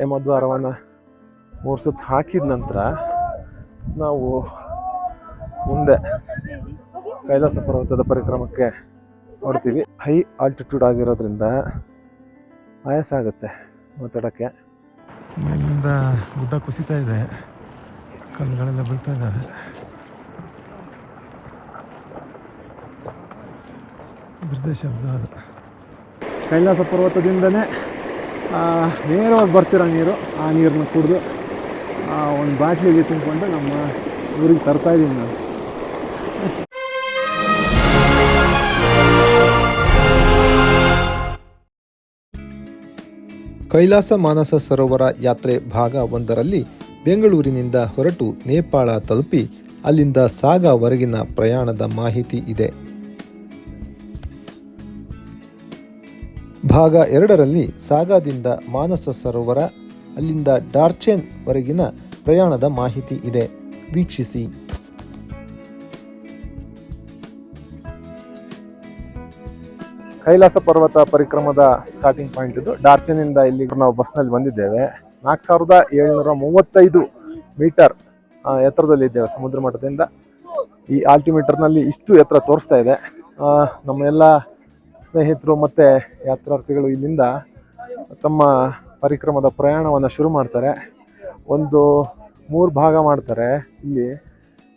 ಯಮದ್ವಾರವನ್ನು 3 ಸುತ್ತು ಹಾಕಿದ ನಂತರ ನಾವು ಮುಂದೆ ಕೈಲಾಸ ಪರ್ವತದ ಪರಿಕ್ರಮಕ್ಕೆ ಹೊರಡ್ತೀವಿ. ಹೈ ಆಲ್ಟಿಟ್ಯೂಡ್ ಆಗಿರೋದ್ರಿಂದ ಆಯಾಸ ಆಗುತ್ತೆ ಮಾತಾಡೋಕ್ಕೆ. ಮೇಲಿಂದ ಗುಡ್ಡ ಕುಸಿತಾ ಇದೆ, ಕಲ್ಲುಗಳೆಲ್ಲ ಬೀಳ್ತಾ ಇದ್ದಾವೆ. ಇದ್ರದ್ದೇ ಶಬ್ದ ಅದು. ಕೈಲಾಸ ಪರ್ವತದಿಂದನೇ ನೇರವಾಗಿ ಬರ್ತಿರೋ ನೀರು, ಆ ನೀರನ್ನ ಕುಡಿದು ಒಂದು ಬಾಟ್ಲಿಗೆ ತುಂಬಿಕೊಂಡು ನಮ್ಮ ಊರಿಗೆ ತರ್ತಾಯಿದ್ದೀನಿ ನಾನು. ಕೈಲಾಸ ಮಾನಸ ಸರೋವರ ಯಾತ್ರೆ ಭಾಗ 1ರಲ್ಲಿ ಬೆಂಗಳೂರಿನಿಂದ ಹೊರಟು ನೇಪಾಳ ತಲುಪಿ ಅಲ್ಲಿಂದ ಸಾಗಾವರೆಗಿನ ಪ್ರಯಾಣದ ಮಾಹಿತಿ ಇದೆ. ಭಾಗ 2ರಲ್ಲಿ ಸಾಗಾದಿಂದ ಮಾನಸ ಸರೋವರ, ಅಲ್ಲಿಂದ ಡಾರ್ಚೆನ್ ವರೆಗಿನ ಪ್ರಯಾಣದ ಮಾಹಿತಿ ಇದೆ. ವೀಕ್ಷಿಸಿ. ಕೈಲಾಸ ಪರ್ವತ ಪರಿಕ್ರಮದ ಸ್ಟಾರ್ಟಿಂಗ್ ಪಾಯಿಂಟ್ ಇದು. ಡಾರ್ಚೆನ್ನಿಂದ ಇಲ್ಲಿ ನಾವು ಬಸ್ನಲ್ಲಿ ಬಂದಿದ್ದೇವೆ. 4735 ಮೀಟರ್ ಎತ್ತರದಲ್ಲಿದ್ದೇವೆ ಸಮುದ್ರ ಮಟ್ಟದಿಂದ. ಈ ಆಲ್ಟಿಮೀಟರ್ನಲ್ಲಿ ಇಷ್ಟು ಎತ್ತರ ತೋರಿಸ್ತಾ ಇದೆ. ನಮ್ಮ ಎಲ್ಲ ಸ್ನೇಹಿತರು ಮತ್ತು ಯಾತ್ರಾರ್ಥಿಗಳು ಇಲ್ಲಿಂದ ತಮ್ಮ ಪರಿಕ್ರಮದ ಪ್ರಯಾಣವನ್ನು ಶುರು ಮಾಡ್ತಾರೆ. ಒಂದು 3 ಭಾಗ ಮಾಡ್ತಾರೆ. ಇಲ್ಲಿ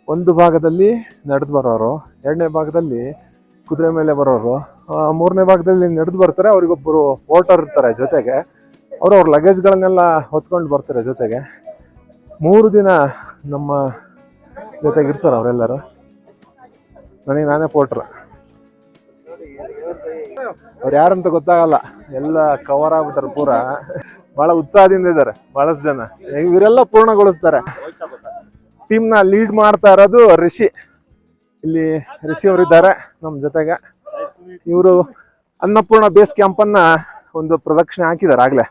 ಒಂದು ಭಾಗದಲ್ಲಿ ನಡೆದು ಬರೋರು, 2ನೇ ಭಾಗದಲ್ಲಿ ಕುದುರೆ ಮೇಲೆ ಬರೋರು, 3ನೇ ಭಾಗದಲ್ಲಿ ನಡೆದು ಬರ್ತಾರೆ. ಅವರಿಗೊಬ್ಬರು ಪೋರ್ಟರ್ ಇರ್ತಾರೆ ಜೊತೆಗೆ. ಅವ್ರ ಲಗೇಜ್ಗಳನ್ನೆಲ್ಲ ಹೊತ್ಕೊಂಡು ಬರ್ತಾರೆ ಜೊತೆಗೆ. 3 ದಿನ ನಮ್ಮ ಜೊತೆಗೆ ಇರ್ತಾರೆ ಅವರೆಲ್ಲರೂ. ನಾನೇ ಪೋರ್ಟ್ರ್. ಅವ್ರು ಯಾರಂತ ಗೊತ್ತಾಗಲ್ಲ, ಎಲ್ಲ ಕವರ್ ಆಗ್ಬಿಟ್ಟಾರೆ ಪೂರ. ಬಹಳ ಉತ್ಸಾಹದಿಂದ ಇದ್ದಾರೆ ಬಹಳಷ್ಟು ಜನ. ಇವರೆಲ್ಲ ಪೂರ್ಣಗೊಳಿಸ್ತಾರೆ. ಟೀಮ್ನ ಲೀಡ್ ಮಾಡ್ತಾ ಇರೋದು ರಿಷಿ. ಇಲ್ಲಿ ರಿಷಿ ಅವರಿದ್ದಾರೆ ನಮ್ಮ ಜೊತೆಗೆ. ಇವರು ಅನ್ನಪೂರ್ಣ ಬೇಸ್ ಕ್ಯಾಂಪನ್ನ ಒಂದು ಪ್ರದಕ್ಷಿಣೆ ಹಾಕಿದ್ದಾರೆ ಆಗ್ಲೇ.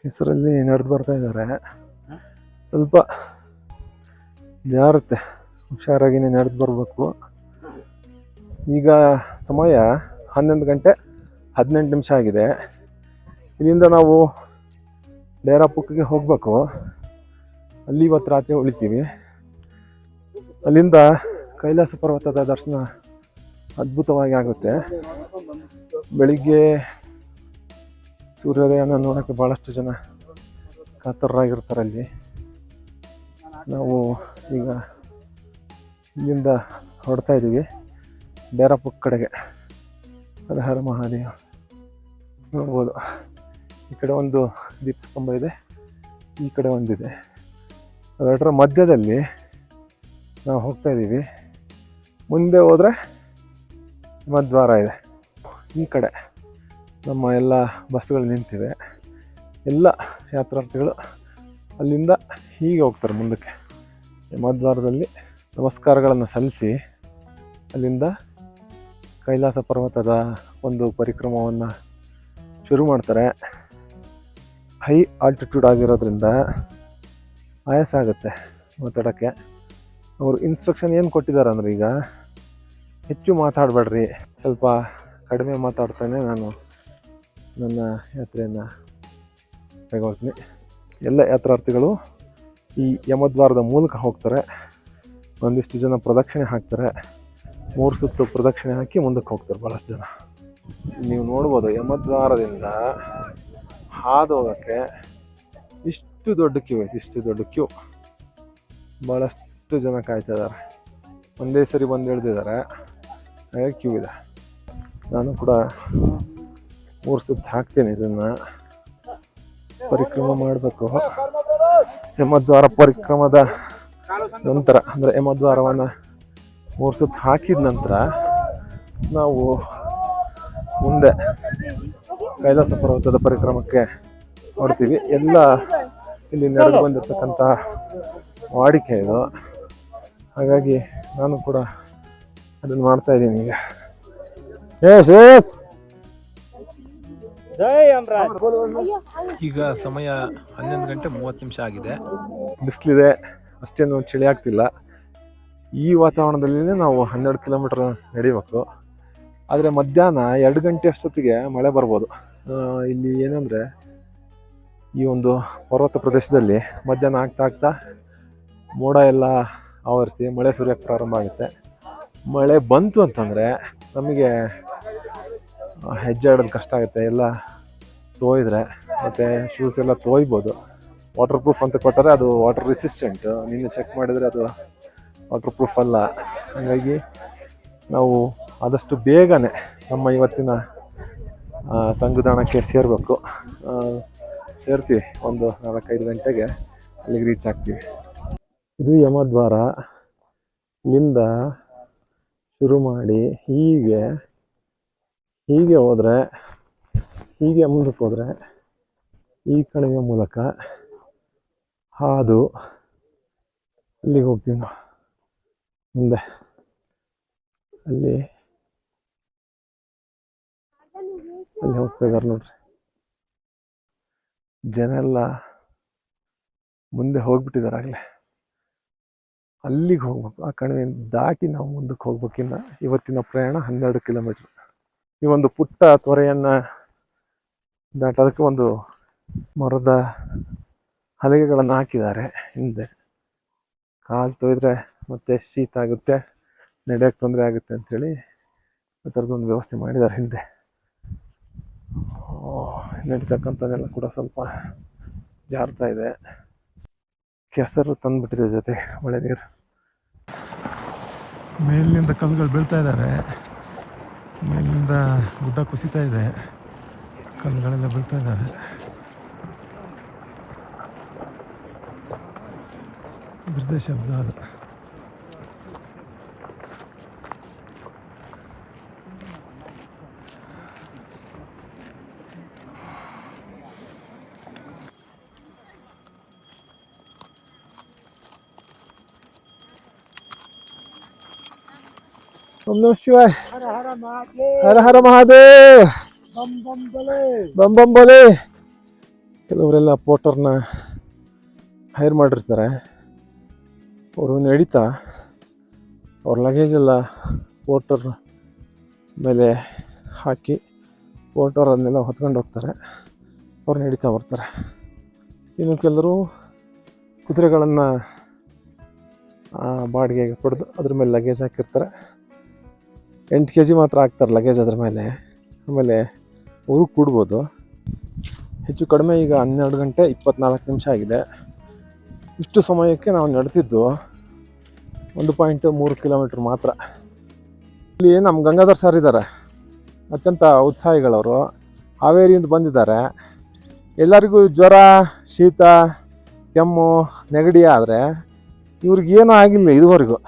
ಹೆಸರಲ್ಲಿ ನಡೆದು ಬರ್ತಾ ಇದ್ದಾರೆ. ಸ್ವಲ್ಪ ಜಾರುತ್ತೆ, ಹುಷಾರಾಗಿನೇ ನಡೆದು ಬರಬೇಕು. ಈಗ ಸಮಯ 11 ಗಂಟೆ 18 ನಿಮಿಷ ಆಗಿದೆ. ಇಲ್ಲಿಂದ ನಾವು ಡೇರಾಪುಕ್ಕಿಗೆ ಹೋಗಬೇಕು. ಅಲ್ಲಿ ಇವತ್ತು ರಾತ್ರಿ ಉಳಿತೀವಿ. ಅಲ್ಲಿಂದ ಕೈಲಾಸ ಪರ್ವತದ ದರ್ಶನ ಅದ್ಭುತವಾಗಿ ಆಗುತ್ತೆ. ಬೆಳಿಗ್ಗೆ ಸೂರ್ಯೋದಯನ ನೋಡೋಕ್ಕೆ ಭಾಳಷ್ಟು ಜನ ಕಾತರರಾಗಿರ್ತಾರೆ ಅಲ್ಲಿ. ನಾವು ಈಗ ಇಲ್ಲಿಂದ ಹೊರಡ್ತಾ ಇದ್ದೀವಿ ಡೇರಾಪುಕ್ ಕಡೆಗೆ. ಹರ ಹರ ಮಹಾದೇವ. ನೋಡ್ಬೋದು, ಈ ಕಡೆ ಒಂದು ದೀಪಸ್ತಂಭ ಇದೆ, ಈ ಕಡೆ ಒಂದಿದೆ. ಅದರ ಮಧ್ಯದಲ್ಲಿ ನಾವು ಹೋಗ್ತಾ ಇದ್ದೀವಿ. ಮುಂದೆ ಹೋದರೆ ಯಮದ್ವಾರ ಇದೆ. ಈ ಕಡೆ ನಮ್ಮ ಎಲ್ಲ ಬಸ್ಗಳು ನಿಂತಿವೆ. ಎಲ್ಲ ಯಾತ್ರಾರ್ಥಿಗಳು ಅಲ್ಲಿಂದ ಹೀಗೆ ಹೋಗ್ತಾರೆ ಮುಂದಕ್ಕೆ. ಯಮದ್ವಾರದಲ್ಲಿ ನಮಸ್ಕಾರಗಳನ್ನು ಸಲ್ಲಿಸಿ ಅಲ್ಲಿಂದ ಕೈಲಾಸ ಪರ್ವತದ ಒಂದು ಪರಿಕ್ರಮವನ್ನು ಶುರು ಮಾಡ್ತಾರೆ. ಹೈ ಆಲ್ಟಿಟ್ಯೂಡ್ ಆಗಿರೋದ್ರಿಂದ ಆಯಾಸ ಆಗುತ್ತೆ ಮಾತಾಡೋಕ್ಕೆ. ಅವರು ಇನ್ಸ್ಟ್ರಕ್ಷನ್ ಏನು ಕೊಟ್ಟಿದ್ದಾರೆ ಅಂದರೆ, ಈಗ ಹೆಚ್ಚು ಮಾತಾಡಬೇಡ್ರಿ, ಸ್ವಲ್ಪ ಕಡಿಮೆ ಮಾತಾಡ್ತಾನೆ ನಾನು ನನ್ನ ಯಾತ್ರೆಯನ್ನು ಕೈಗೊಳ್ತೀನಿ. ಎಲ್ಲ ಯಾತ್ರಾರ್ಥಿಗಳು ಈ ಯಮದ್ವಾರದ ಮೂಲಕ ಹೋಗ್ತಾರೆ. ಒಂದಿಷ್ಟು ಜನ ಪ್ರದಕ್ಷಿಣೆ ಹಾಕ್ತಾರೆ. 3 ಸುತ್ತು ಪ್ರದಕ್ಷಿಣೆ ಹಾಕಿ ಮುಂದಕ್ಕೆ ಹೋಗ್ತಾರೆ ಭಾಳಷ್ಟು ಜನ. ನೀವು ನೋಡ್ಬೋದು, ಯಮದ್ವಾರದಿಂದ ಹಾದು ಹೋಗೋಕ್ಕೆ ಇಷ್ಟು ದೊಡ್ಡ ಕ್ಯೂ ಐತೆ. ಇಷ್ಟು ದೊಡ್ಡ ಕ್ಯೂ. ಭಾಳಷ್ಟು ಜನ ಕಾಯ್ತಾ ಇದ್ದಾರೆ. ಒಂದೇ ಸರಿ ಬಂದು ಇಳಿದಿದ್ದಾರೆ, ಹಾಗೆ ಕ್ಯೂ ಇದೆ. ನಾನು ಕೂಡ 3 ಸುತ್ತು ಹಾಕ್ತೀನಿ. ಇದನ್ನು ಪರಿಕ್ರಮ ಮಾಡಬೇಕು. ಯಮದ್ವಾರ ಪರಿಕ್ರಮದ ನಂತರ, ಅಂದರೆ ಯಮದ್ವಾರವನ್ನು 3 ಸುತ್ತು ಹಾಕಿದ ನಂತರ ನಾವು ಮುಂದೆ ಕೈಲಾಸ ಪರ್ವತದ ಪರಿಕ್ರಮಕ್ಕೆ ಹೊರಡ್ತೀವಿ. ಎಲ್ಲ ಇಲ್ಲಿ ನಡೆದು ಬಂದಿರತಕ್ಕಂಥ ವಾಡಿಕೆ ಇದು. ಹಾಗಾಗಿ ನಾನು ಕೂಡ ಅದನ್ನು ಮಾಡ್ತಾ ಇದ್ದೀನಿ ಈಗ. ಈಗ ಸಮಯ 11 ಗಂಟೆ 30 ನಿಮಿಷ ಆಗಿದೆ. ಬಿಸಿಲಿದೆ, ಅಷ್ಟೇನು ಚಳಿ ಆಗ್ತಿಲ್ಲ. ಈ ವಾತಾವರಣದಲ್ಲಿ ನಾವು 12 ಕಿಲೋಮೀಟರ್ ನಡಿಬೇಕು. ಆದರೆ ಮಧ್ಯಾಹ್ನ 2 ಗಂಟೆ ಅಷ್ಟೊತ್ತಿಗೆ ಮಳೆ ಬರ್ಬೋದು. ಇಲ್ಲಿ ಏನಂದರೆ ಈ ಒಂದು ಪರ್ವತ ಪ್ರದೇಶದಲ್ಲಿ ಮಧ್ಯಾಹ್ನ ಆಗ್ತಾ ಮೋಡ ಎಲ್ಲ ಆವರಿಸಿ ಮಳೆ ಸುರಿಯೋಕ್ಕೆ ಪ್ರಾರಂಭ ಆಗುತ್ತೆ. ಮಳೆ ಬಂತು ಅಂತಂದರೆ ನಮಗೆ ಹೆಜ್ಜೆ ಆಡೋದು ಕಷ್ಟ ಆಗುತ್ತೆ. ಎಲ್ಲ ತೋಯಿದ್ರೆ ಮತ್ತು ಶೂಸ್ ಎಲ್ಲ ತೋಯ್ಬೋದು. ವಾಟರ್ ಪ್ರೂಫ್ ಅಂತ ಕೊಟ್ಟರೆ ಅದು ವಾಟರ್ ರೆಸಿಸ್ಟೆಂಟ್. ನಿನ್ನೆ ಚೆಕ್ ಮಾಡಿದರೆ ಅದು ವಾಟರ್ ಪ್ರೂಫ್ ಅಲ್ಲ. ಹಾಗಾಗಿ ನಾವು ಆದಷ್ಟು ಬೇಗನೆ ನಮ್ಮ ಇವತ್ತಿನ ತಂಗುದಾಣಕ್ಕೆ ಸೇರಬೇಕು. ಸೇರ್ತೀವಿ, ಒಂದು 4-5 ಗಂಟೆಗೆ ಅಲ್ಲಿಗೆ ರೀಚ್ ಆಗ್ತೀವಿ. ಇದು ಯಮದ್ವಾರ. ಇಲ್ಲಿಂದ ಶುರು ಮಾಡಿ ಹೀಗೆ ಹೋದರೆ, ಹೀಗೆ ಮುಂದಕ್ಕೆ ಹೋದರೆ ಈ ಕಣಿವೆ ಮೂಲಕ ಹಾದು ಇಲ್ಲಿಗೆ ಹೋಗ್ತೀವಿ ನಾವು. ಮುಂದೆ ಅಲ್ಲಿ ಹೋಗ್ತಾ ಇದ್ದಾರೆ ನೋಡ್ರಿ. ಜನ ಎಲ್ಲ ಮುಂದೆ ಹೋಗ್ಬಿಟ್ಟಿದ್ದಾರೆ ಆಗಲೇ. ಅಲ್ಲಿಗೆ ಹೋಗ್ಬೇಕು. ಆ ಕಣಿವೆ ದಾಟಿ ನಾವು ಮುಂದಕ್ಕೆ ಹೋಗ್ಬೇಕಿನ್ನ. ಇವತ್ತಿನ ಪ್ರಯಾಣ 12 ಕಿಲೋಮೀಟ್ರ್. ಈ ಒಂದು ಪುಟ್ಟ ತೊರೆಯನ್ನು ದಾಟೋದಕ್ಕೆ ಒಂದು ಮರದ ಹಲಗೆಗಳನ್ನು ಹಾಕಿದ್ದಾರೆ ಹಿಂದೆ. ಕಾಲು ತೊಯ್ದರೆ ಮತ್ತೆ ಶೀತ ಆಗುತ್ತೆ, ನಡೆಯೋಕ್ಕೆ ತೊಂದರೆ ಆಗುತ್ತೆ ಅಂಥೇಳಿ ಆ ಥರದೊಂದು ವ್ಯವಸ್ಥೆ ಮಾಡಿದ್ದಾರೆ ಹಿಂದೆ. ನಡೀತಕ್ಕಂಥದ್ದೆಲ್ಲ ಕೂಡ ಸ್ವಲ್ಪ ಜಾರ್ತಾ ಇದೆ. ಕೆಸರು ತಂದುಬಿಟ್ಟಿದೆ ಜೊತೆ ಮಳೆ ನೀರು. ಮೇಲಿನಿಂದ ಕಲ್ಲುಗಳು ಬೀಳ್ತಾ ಇದ್ದಾವೆ. ಮೇಲಿನಿಂದ ಗುಡ್ಡ ಕುಸಿತಾ ಇದೆ, ಕಲ್ಲುಗಳೆಲ್ಲ ಬೀಳ್ತಾ ಇದ್ದಾವೆ. ಇದ್ರದ್ದೇ ಶಬ್ದ ಅದು. ಓಂ ನಮಃ ಶಿವಾಯ. ಹರ ಹರ ಮಹಾದೇವ್. ಬಂ ಬಂ ಬೋಲೆ. ಕೆಲವರೆಲ್ಲ ಪೋಟರ್ನ ಹೈರ್ ಮಾಡಿರ್ತಾರೆ. ಅವರು ನಡೀತಾ ಅವ್ರ ಲಗೇಜೆಲ್ಲ ಪೋಟರ್ ಮೇಲೆ ಹಾಕಿ ಪೋಟರ್ ಅದನ್ನೆಲ್ಲ ಹೊತ್ಕೊಂಡು ಹೋಗ್ತಾರೆ. ಅವ್ರು ನಡೀತಾ ಬರ್ತಾರೆ. ಇನ್ನು ಕೆಲವರು ಕುದುರೆಗಳನ್ನು ಬಾಡಿಗೆಗೆ ಪಡೆದು ಅದ್ರ ಮೇಲೆ ಲಗೇಜ್ ಹಾಕಿರ್ತಾರೆ. 8 kg ಮಾತ್ರ ಹಾಕ್ತಾರೆ ಲಗೇಜ್ ಅದ್ರ ಮೇಲೆ. ಆಮೇಲೆ ಅವರು ಕೂಡ್ಬೋದು. ಹೆಚ್ಚು ಕಡಿಮೆ ಈಗ 12 ಗಂಟೆ 24 ನಿಮಿಷ ಆಗಿದೆ. ಇಷ್ಟು ಸಮಯಕ್ಕೆ ನಾವು ನಡೆದಿದ್ದು 1.3 ಕಿಲೋಮೀಟ್ರ್ ಮಾತ್ರ. ಇಲ್ಲಿ ನಮ್ಮ ಗಂಗಾಧರ್ ಸರ್ ಇದ್ದಾರೆ, ಅತ್ಯಂತ ಉತ್ಸಾಹಿಗಳವರು. ಹಾವೇರಿಯಿಂದ ಬಂದಿದ್ದಾರೆ. ಎಲ್ಲರಿಗೂ ಜ್ವರ, ಶೀತ, ಕೆಮ್ಮು, ನೆಗಡಿ ಆದರೆ ಇವ್ರಿಗೇನೂ ಆಗಿಲ್ಲ ಇದುವರೆಗೂ.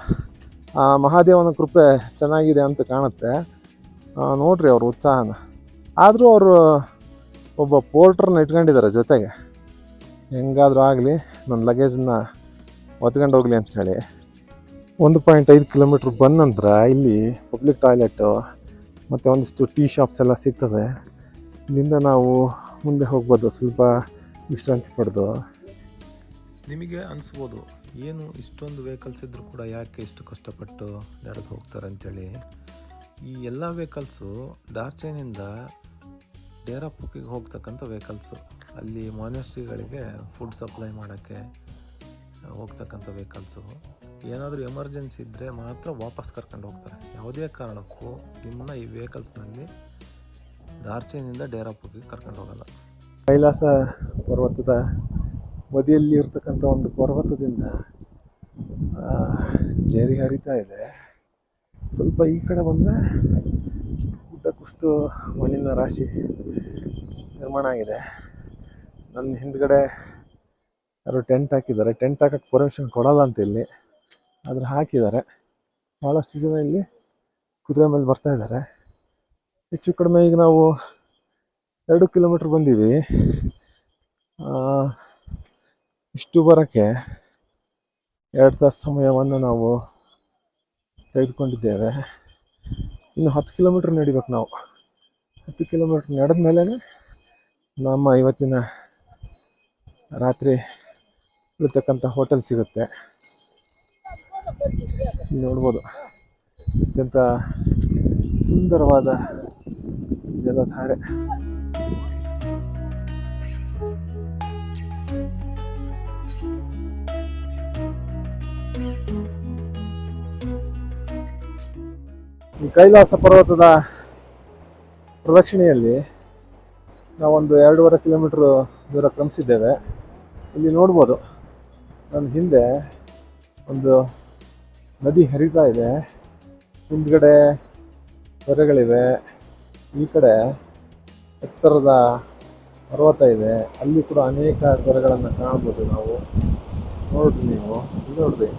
ಮಹಾದೇವನ ಕೃಪೆ ಚೆನ್ನಾಗಿದೆ ಅಂತ ಕಾಣುತ್ತೆ. ನೋಡ್ರಿ ಅವ್ರ ಉತ್ಸಾಹನ. ಆದರೂ ಅವರು ಒಬ್ಬ ಪೋರ್ಟ್ರನ್ನ ಇಟ್ಕೊಂಡಿದ್ದಾರೆ ಜೊತೆಗೆ. ಹೆಂಗಾದರೂ ಆಗಲಿ ನನ್ನ ಲಗೇಜನ್ನ ಹೊತ್ಕೊಂಡು ಹೋಗಲಿ ಅಂಥೇಳಿ. 1.5 ಕಿಲೋಮೀಟ್ರ್ ಬಂದ ನಂತರ ಇಲ್ಲಿ ಪಬ್ಲಿಕ್ ಟಾಯ್ಲೆಟು ಮತ್ತು ಒಂದಿಷ್ಟು ಟೀ ಶಾಪ್ಸ್ ಎಲ್ಲ ಸಿಗ್ತದೆ. ಇಲ್ಲಿಂದ ನಾವು ಮುಂದೆ ಹೋಗ್ಬೋದು, ಸ್ವಲ್ಪ ವಿಶ್ರಾಂತಿ ಪಡೆದು. ನಿಮಗೆ ಅನಿಸ್ಬೋದು, ಏನು ಇಷ್ಟೊಂದು ವೆಹಿಕಲ್ಸ್ ಇದ್ದರೂ ಕೂಡ ಯಾಕೆ ಇಷ್ಟು ಕಷ್ಟಪಟ್ಟು ನಡೆದು ಹೋಗ್ತಾರೆ ಅಂಥೇಳಿ. ಈ ಎಲ್ಲ ವೆಹಿಕಲ್ಸು ಡಾರ್ಚೈನಿಂದ ಡೇರಾಪುಕ್ಕಿಗೆ ಹೋಗ್ತಕ್ಕಂಥ ವೆಹಿಕಲ್ಸು. ಅಲ್ಲಿ ಮಾನೆಸ್ಟ್ರಿಗಳಿಗೆ ಫುಡ್ ಸಪ್ಲೈ ಮಾಡೋಕ್ಕೆ ಹೋಗ್ತಕ್ಕಂಥ ವೆಹಿಕಲ್ಸು. ಏನಾದರೂ ಎಮರ್ಜೆನ್ಸಿ ಇದ್ದರೆ ಮಾತ್ರ ವಾಪಸ್ ಕರ್ಕೊಂಡು ಹೋಗ್ತಾರೆ. ಯಾವುದೇ ಕಾರಣಕ್ಕೂ ನಿಮ್ಮನ್ನ ಈ ವೆಹಿಕಲ್ಸ್ನಲ್ಲಿ ಡಾರ್ಚೈನಿಂದ ಡೇರಾಪುಕ್ಕಿಗೆ ಕರ್ಕೊಂಡು ಹೋಗಲ್ಲ. ಕೈಲಾಸ ಪರ್ವತದ ಬದಿಯಲ್ಲಿ ಇರ್ತಕ್ಕಂಥ ಒಂದು ಪರ್ವತದಿಂದ ಜರಿ ಹರಿತಾ ಇದೆ. ಸ್ವಲ್ಪ ಈ ಕಡೆ ಬಂದರೆ ಗುಡ್ಡ ಕುಸಿದು ಮಣ್ಣಿನ ರಾಶಿ ನಿರ್ಮಾಣ ಆಗಿದೆ. ನನ್ನ ಹಿಂದ್ಗಡೆ ಯಾರು ಟೆಂಟ್ ಹಾಕಿದ್ದಾರೆ. ಟೆಂಟ್ ಹಾಕಕ್ಕೆ ಪರ್ಮಿಷನ್ ಕೊಡಲ್ಲ ಅಂತ ಇಲ್ಲಿ, ಆದರೆ ಹಾಕಿದ್ದಾರೆ. ಭಾಳಷ್ಟು ಜನ ಇಲ್ಲಿ ಕುದುರೆ ಮೇಲೆ ಬರ್ತಾ ಇದ್ದಾರೆ. ಹೆಚ್ಚು ಕಡಿಮೆ ಈಗ ನಾವು 2 ಕಿಲೋಮೀಟ್ರ್ ಬಂದೀವಿ. ಇಷ್ಟು ಬರೋಕ್ಕೆ 2 ತಾಸು ಸಮಯವನ್ನು ನಾವು ತೆಗೆದುಕೊಂಡಿದ್ದೇವೆ. ಇನ್ನು 10 ಕಿಲೋಮೀಟ್ರ್ ನಡಿಬೇಕು ನಾವು. 10 ಕಿಲೋಮೀಟ್ರ್ ನಡೆದ ಮೇಲೆ ನಮ್ಮ ಇವತ್ತಿನ ರಾತ್ರಿ ಇರತಕ್ಕಂಥ ಹೋಟೆಲ್ ಸಿಗುತ್ತೆ. ನೋಡ್ಬೋದು, ಅತ್ಯಂತ ಸುಂದರವಾದ ಜಲಧಾರೆ. ಈ ಕೈಲಾಸ ಪರ್ವತದ ಪ್ರದಕ್ಷಿಣೆಯಲ್ಲಿ ನಾವೊಂದು 2.5 ಕಿಲೋಮೀಟ್ರ್ ದೂರ ಕ್ರಮಿಸಿದ್ದೇವೆ. ಇಲ್ಲಿ ನೋಡ್ಬೋದು ನನ್ನ ಹಿಂದೆ ಒಂದು ನದಿ ಹರಿತಾ ಇದೆ, ಹಿಂದ್ಗಡೆ ಕೆರೆಗಳಿವೆ, ಈ ಕಡೆ ಎತ್ತರದ ಪರ್ವತ ಇದೆ, ಅಲ್ಲಿ ಕೂಡ ಅನೇಕ ಕೆರೆಗಳನ್ನು ಕಾಣ್ಬೋದು ನಾವು. ನೋಡ್ರಿ ನೀವು, ಇಲ್ಲಿ ನೋಡ್ರಿ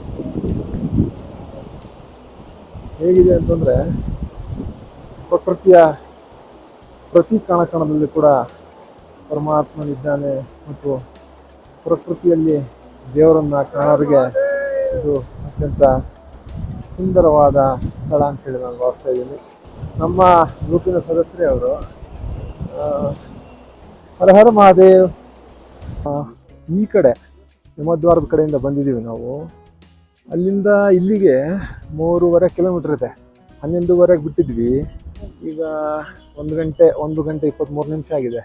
ಹೇಗಿದೆ ಅಂತಂದರೆ ಪ್ರಕೃತಿಯ ಪ್ರತಿ ಕಣಕಣದಲ್ಲಿ ಕೂಡ ಪರಮಾತ್ಮನಿದ್ದಾನೆ ಮತ್ತು ಪ್ರಕೃತಿಯಲ್ಲಿ ದೇವರನ್ನು ಕಾಣೋರಿಗೆ ಇದು ಅತ್ಯಂತ ಸುಂದರವಾದ ಸ್ಥಳ ಅಂತೇಳಿ ನಾನು ಭಾವಿಸ್ತಾ ಇದ್ದೀನಿ. ನಮ್ಮ ಗ್ರೂಪಿನ ಸದಸ್ಯರೇ ಅವರು ಹರ ಹರ ಮಹಾದೇವ್. ಈ ಕಡೆ ಹಿಮದ್ವಾರದ ಕಡೆಯಿಂದ ಬಂದಿದ್ದೀವಿ ನಾವು. ಅಲ್ಲಿಂದ ಇಲ್ಲಿಗೆ 3.5 ಕಿಲೋಮೀಟ್ರ್ ಇದೆ. 11:30ಗೆ ಬಿಟ್ಟಿದ್ವಿ, ಈಗ 1 ಗಂಟೆ 23 ನಿಮಿಷ ಆಗಿದೆ.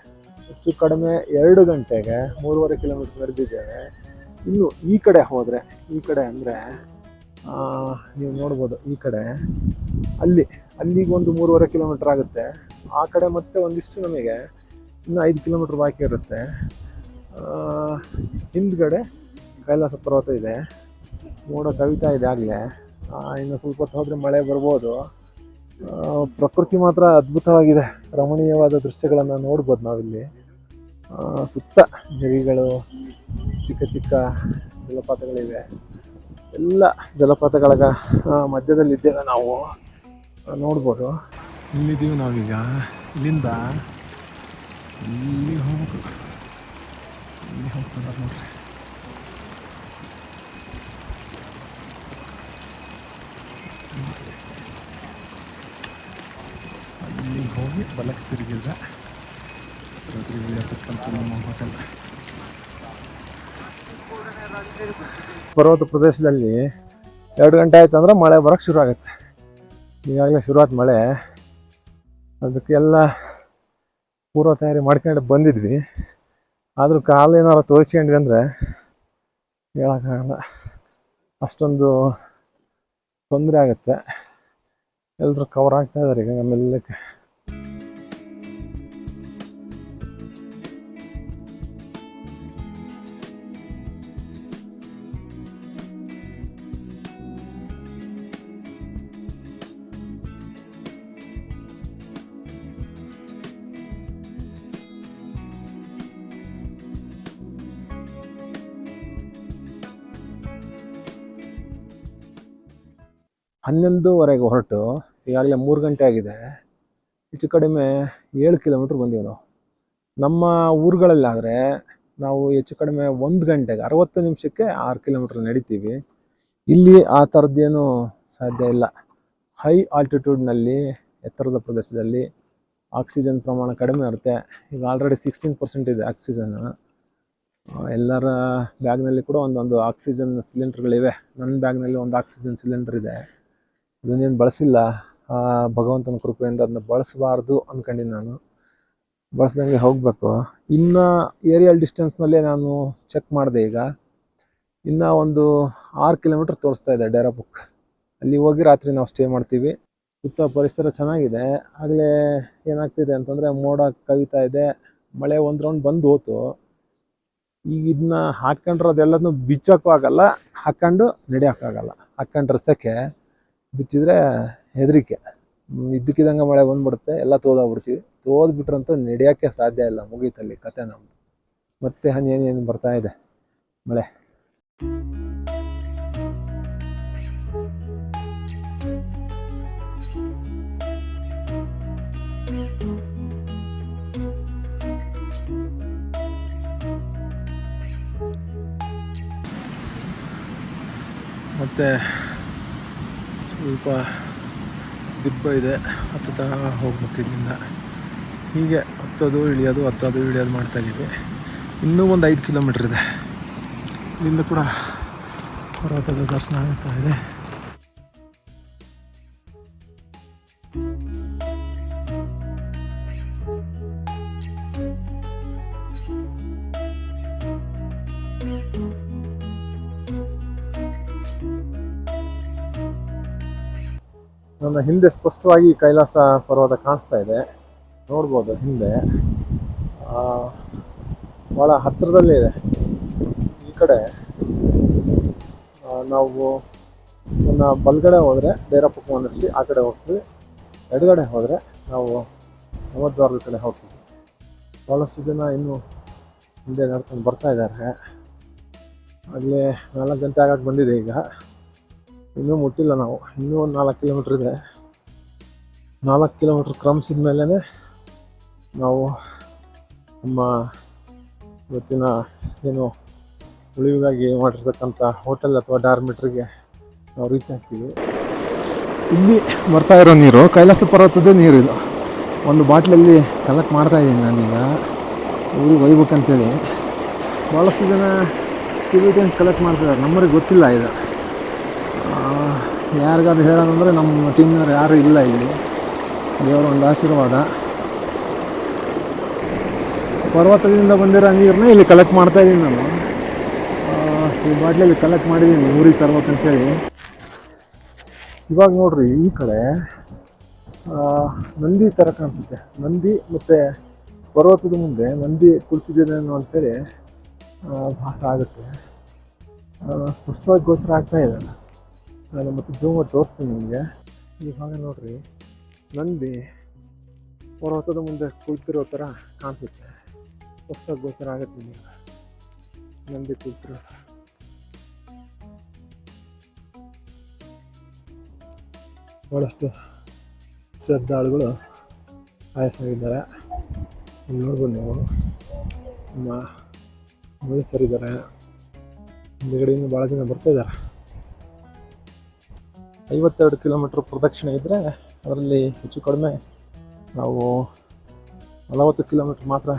ಹೆಚ್ಚು ಕಡಿಮೆ 2 ಗಂಟೆಗೆ 3.5 ಕಿಲೋಮೀಟ್ರ್ ನಡೆದಿದ್ದೇವೆ. ಇನ್ನು ಈ ಕಡೆ ಹೋದರೆ, ಈ ಕಡೆ ಅಂದರೆ ನೀವು ನೋಡ್ಬೋದು, ಈ ಕಡೆ ಅಲ್ಲಿಗೆ ಒಂದು 3.5 ಕಿಲೋಮೀಟ್ರ್ ಆಗುತ್ತೆ. ಆ ಕಡೆ ಮತ್ತೆ ಒಂದಿಷ್ಟು ನಮಗೆ ಇನ್ನು 5 ಕಿಲೋಮೀಟ್ರ್ ಬಾಕಿ ಇರುತ್ತೆ. ಹಿಂದ್ಗಡೆ ಕೈಲಾಸ ಪರ್ವತ ಇದೆ, ಮೋಡ ಕವಿತಾ ಇದೆ ಆಗಲೇ. ಇನ್ನು ಸ್ವಲ್ಪ ಹೊತ್ತು ಹೋದರೆ ಮಳೆ ಬರ್ಬೋದು. ಪ್ರಕೃತಿ ಮಾತ್ರ ಅದ್ಭುತವಾಗಿದೆ, ರಮಣೀಯವಾದ ದೃಶ್ಯಗಳನ್ನು ನೋಡ್ಬೋದು ನಾವಿಲ್ಲಿ. ಸುತ್ತ ಝರಿಗಳು, ಚಿಕ್ಕ ಚಿಕ್ಕ ಜಲಪಾತಗಳಿವೆ. ಎಲ್ಲ ಜಲಪಾತಗಳ ಮಧ್ಯದಲ್ಲಿದ್ದೇವೆ ನಾವು, ನೋಡ್ಬೋದು. ಇಲ್ಲಿದ್ದೀವಿ ನಾವೀಗ. ಇಲ್ಲಿಂದ ಇಲ್ಲಿ ಹೋಗ್ತಾರೆ ನೋಡ್ರಿ. ಅಲ್ಲಿ ಹೋಗಿ ಬಲಕ್ಕೆ ತಿರುಗಿದ್ರೆ ನಮ್ಮ ಹೋಟೆಲ್. ಪರ್ವತ ಪ್ರದೇಶದಲ್ಲಿ 2 ಗಂಟೆ ಆಯ್ತು ಅಂದ್ರೆ ಮಳೆ ಬರೋಕ್ಕೆ ಶುರು ಆಗುತ್ತೆ. ಈಗಾಗಲೇ ಶುರುವಾದ ಮಳೆ, ಅದಕ್ಕೆಲ್ಲ ಪೂರ್ವ ತಯಾರಿ ಮಾಡ್ಕೊಂಡು ಬಂದಿದ್ವಿ. ಆದರೂ ಕಾಲು ಏನಾರು ತೋರಿಸ್ಕೊಂಡ್ವಿ ಅಂದರೆ ಹೇಳೋಕ್ಕಾಗಲ್ಲ, ಅಷ್ಟೊಂದು ತೊಂದರೆ ಆಗುತ್ತೆ. ಎಲ್ಲರೂ ಕವರ್ ಆಗ್ತಾ ಇದ್ದಾರೆ ಈಗ ಮೆಲ್ಲಕ್ಕೆ. ಹನ್ನೊಂದುವರೆಗೆ ಹೊರಟು ಈಗಾಗಲೇ 3 ಗಂಟೆ ಆಗಿದೆ. ಹೆಚ್ಚು ಕಡಿಮೆ 7 ಕಿಲೋಮೀಟ್ರ್ ಬಂದೀವಿ ನಾವು. ನಮ್ಮ ಊರುಗಳಲ್ಲಾದರೆ ನಾವು ಹೆಚ್ಚು ಕಡಿಮೆ 1 ಗಂಟೆಗೆ 60 ನಿಮಿಷಕ್ಕೆ 6 ಕಿಲೋಮೀಟ್ರ್ ನಡಿತೀವಿ. ಇಲ್ಲಿ ಆ ಥರದ್ದೇನು ಸಾಧ್ಯ ಇಲ್ಲ. ಹೈ ಆಲ್ಟಿಟ್ಯೂಡ್ನಲ್ಲಿ, ಎತ್ತರದ ಪ್ರದೇಶದಲ್ಲಿ ಆಕ್ಸಿಜನ್ ಪ್ರಮಾಣ ಕಡಿಮೆ ಇರುತ್ತೆ. ಈಗ ಆಲ್ರೆಡಿ 16% ಇದೆ ಆಕ್ಸಿಜನ್. ಎಲ್ಲರ ಬ್ಯಾಗ್ನಲ್ಲಿ ಕೂಡ ಒಂದೊಂದು ಆಕ್ಸಿಜನ್ ಸಿಲಿಂಡರ್ಗಳಿವೆ. ನನ್ನ ಬ್ಯಾಗ್ನಲ್ಲಿ ಒಂದು ಆಕ್ಸಿಜನ್ ಸಿಲಿಂಡರ್ ಇದೆ. ಇದನ್ನೇನು ಬಳಸಿಲ್ಲ, ಭಗವಂತನ ಕೃಪೆಯಿಂದ ಅದನ್ನ ಬಳಸಬಾರ್ದು ಅಂದ್ಕೊಂಡಿನಿ ನಾನು. ಬಳಸ್ದಂಗೆ ಹೋಗಬೇಕು. ಇನ್ನು ಏರಿಯಲ್ ಡಿಸ್ಟೆನ್ಸ್ನಲ್ಲೇ ನಾನು ಚೆಕ್ ಮಾಡಿದೆ. ಈಗ ಇನ್ನು ಒಂದು 6 ಕಿಲೋಮೀಟ್ರ್ ತೋರಿಸ್ತಾ ಇದೆ ಡೇರಾಬುಕ್. ಅಲ್ಲಿ ಹೋಗಿ ರಾತ್ರಿ ನಾವು ಸ್ಟೇ ಮಾಡ್ತೀವಿ. ಸುತ್ತ ಪರಿಸರ ಚೆನ್ನಾಗಿದೆ. ಆಗಲೇ ಏನಾಗ್ತಿದೆ ಅಂತಂದರೆ ಮೋಡ ಕವಿತಾ ಇದೆ, ಮಳೆ ಒಂದು ರೌಂಡ್ ಬಂದು ಹೋತು. ಈಗ ಇದನ್ನ ಹಾಕ್ಕೊಂಡ್ರೆ ಅದೆಲ್ಲದನ್ನೂ ಬಿಚ್ಚೋಕ್ಕೂ ಆಗಲ್ಲ, ಹಾಕ್ಕೊಂಡು ನಡೆಯೋಕ್ಕಾಗಲ್ಲ. ಹಾಕ್ಕೊಂಡ್ರೆ ಸೆಕೆ, ಬಿಚ್ಚಿದ್ರೆ ಹೆದರಿಕೆ. ಇದ್ದಕ್ಕಿದ್ದಂಗೆ ಮಳೆ ಬಂದ್ಬಿಡುತ್ತೆ, ಎಲ್ಲ ತೋದೋಗ್ಬಿಡ್ತೀವಿ. ತೋದ್ಬಿಟ್ರಂತೂ ನಡೆಯೋಕ್ಕೆ ಸಾಧ್ಯ ಇಲ್ಲ, ಮುಗೀತಲ್ಲಿ ಕತೆ ನಮ್ಮದು. ಮತ್ತೆ ಹನಿ ಬರ್ತಾ ಇದೆ ಮಳೆ. ಮತ್ತು ಸ್ವಲ್ಪ ದಿಬ್ಬ ಇದೆ, ಹತ್ತುತ್ತಾ ಹೋಗ್ಬೇಕು ಇಲ್ಲಿಂದ. ಹೀಗೆ ಹತ್ತೋದು ಇಳಿಯೋದು ಮಾಡ್ತಾಯಿದ್ದೀವಿ. ಇನ್ನೂ ಒಂದು 5 ಕಿಲೋಮೀಟ್ರ್ ಇದೆ. ಇಲ್ಲಿಂದ ಕೂಡ ಪರ್ವತದ ದರ್ಶನ ಆಗ್ತಾ ಇದೆ. ನನ್ನ ಹಿಂದೆ ಸ್ಪಷ್ಟವಾಗಿ ಕೈಲಾಸ ಪರ್ವತ ಕಾಣಿಸ್ತಾ ಇದೆ, ನೋಡ್ಬೋದು ಹಿಂದೆ. ಭಾಳ ಹತ್ತಿರದಲ್ಲೇ ಇದೆ. ಈ ಕಡೆ ನಾವು ನನ್ನ ಬಲಗಡೆ ಹೋದರೆ ಭೈರಪ್ಪಕ್ಕ ಮನಸ್ಸಿ ಆ ಕಡೆ ಹೋಗ್ತೀವಿ, ಎಡಗಡೆ ಹೋದರೆ ನಾವು ನವದ್ವಾರದ ಕಡೆ ಹೋಗ್ತೀವಿ. ಭಾಳಷ್ಟು ಜನ ಇನ್ನೂ ಹಿಂದೆ ನಡ್ಕೊಂಡು ಬರ್ತಾ ಇದ್ದಾರೆ. ಆಗಲೇ 4 ಗಂಟೆ ಆಗಕ್ಕೆ ಬಂದಿದೆ. ಈಗ ಇನ್ನೂ ಮುಟ್ಟಿಲ್ಲ ನಾವು, ಇನ್ನೂ ಒಂದು 4 ಕಿಲೋಮೀಟ್ರ್ ಇದೆ. 4 ಕಿಲೋಮೀಟ್ರ್ ಕ್ರಮಿಸಿದ ಮೇಲೇ ನಾವು ನಮ್ಮ ಇವತ್ತಿನ ಏನು ಉಳಿವಿಗಾಗಿ ಮಾಡಿರ್ತಕ್ಕಂಥ ಹೋಟೆಲ್ ಅಥವಾ ಡಾರ್ಮಿಟ್ರಿಗೆ ನಾವು ರೀಚ್ ಆಗ್ತೀವಿ. ಇಲ್ಲಿ ಬರ್ತಾ ಇರೋ ನೀರು ಕೈಲಾಸ ಪರ್ವತದ ನೀರು. ಇದು ಒಂದು ಬಾಟ್ಲಲ್ಲಿ ಕಲೆಕ್ಟ್ ಮಾಡ್ತಾಯಿದ್ದೀನಿ ನಾನೀಗ ಊರಿಗೆ ಒಯ್ಬೇಕಂತೇಳಿ. ಭಾಳಷ್ಟು ಜನ ಟಿಬಿಟಿಯನ್ಸ್ ಕಲೆಕ್ಟ್ ಮಾಡ್ತಿದ್ದಾರೆ, ನಮ್ಮವ್ರಿಗೆ ಗೊತ್ತಿಲ್ಲ ಇದು. ಯಾರಿಗಾದ್ರು ಹೇಳೋದಂದರೆ ನಮ್ಮ ಟೀಮ್ನವ್ರು ಯಾರೂ ಇಲ್ಲ ಇಲ್ಲಿ. ದೇವರ ಒಂದು ಆಶೀರ್ವಾದ. ಪರ್ವತದಿಂದ ಬಂದಿರೋ ನೀರನ್ನ ಇಲ್ಲಿ ಕಲೆಕ್ಟ್ ಮಾಡ್ತಾಯಿದ್ದೀನಿ ನಾನು. ಈ ಬಾಟ್ಲಲ್ಲಿ ಕಲೆಕ್ಟ್ ಮಾಡಿದ್ದೀನಿ ಊರಿಗೆ ತರ್ಬೇಕಂತೇಳಿ. ಇವಾಗ ನೋಡ್ರಿ, ಈ ಕಡೆ ನಂದಿ ಥರ ಕಾಣಿಸುತ್ತೆ. ನಂದಿ ಮತ್ತು ಪರ್ವತದ ಮುಂದೆ ನಂದಿ ಕುಳಿತಿದ್ದೇನೋ ಅಂತೇಳಿ ಭಾಸ ಆಗುತ್ತೆ. ಸ್ಪಷ್ಟವಾಗಿ ಗೋಚರ ಆಗ್ತಾ ಇದೆ. ನಾನು ಮತ್ತೆ ಜೂಮ್ ಮಾಡಿ ತೋರಿಸ್ತೀನಿ ನಿಮಗೆ. ಇವಾಗ ನೋಡ್ರಿ, ನಂದಿ ಪರ್ವತದ ಮುಂದೆ ಕುಳಿತಿರೋ ಥರ ಕಾಣಿಸುತ್ತೆ. ಸ್ಪಷ್ಟವಾಗಿ ಗೋಚರ ಆಗುತ್ತೆ ನಿಮಗೆ ನಂದಿ ಕುಳಿತಿರೋ. ಭಾಳಷ್ಟು ಶ್ರದ್ಧಾಳುಗಳು ಆಯಸ್ಸಾಗಿದ್ದಾರೆ. ಇಲ್ಲಿ ನೋಡ್ಬೋದು ನೀವು, ನಮ್ಮ ವಯಸ್ಸರಿದ್ದಾರೆ. ಹಿಂದುಗಡೆಯಿಂದ ಭಾಳ ಜನ ಬರ್ತಾಯಿದ್ದಾರೆ. 52 ಕಿಲೋಮೀಟ್ರ್ ಪ್ರದಕ್ಷಿಣೆ ಇದ್ದರೆ ಅದರಲ್ಲಿ ಹೆಚ್ಚು ಕಡಿಮೆ ನಾವು 40 ಕಿಲೋಮೀಟ್ರ್ ಮಾತ್ರ